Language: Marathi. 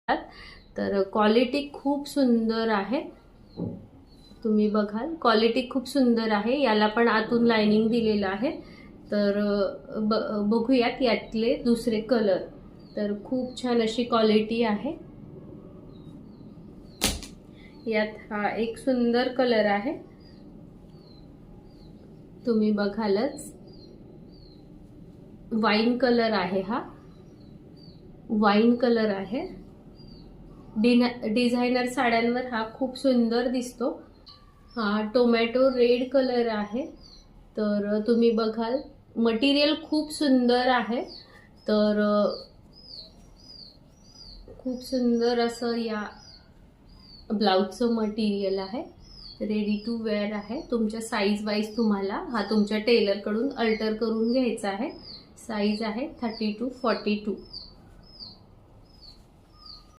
तर क्वालिटी खूप सुंदर आहे, तुम्ही बघाल क्वालिटी खूप सुंदर आहे। याला पण आतून लाइनिंग दिलेलं आहे। तर बघूयात यातले दुसरे कलर। तर खूप छान अशी क्वालिटी आहे। यात हा एक सुंदर कलर आहे, तुम्ही बघालच वाईन कलर आहे। हा वाईन कलर आहे। डिझायनर साड्यांवर हा खूप सुंदर दिसतो। हा टोमॅटो रेड कलर आहे। तर तुम्ही बघाल मटेरियल खूप सुंदर आहे। तर खूप सुंदर असं या ब्लाउजचं मटेरियल आहे। रेडी टू वेअर आहे। तुमच्या साईज वाईज तुम्हाला हा तुमच्या टेलर कडून अल्टर करून घ्यायचा आहे। साईज आहे 30 to 42।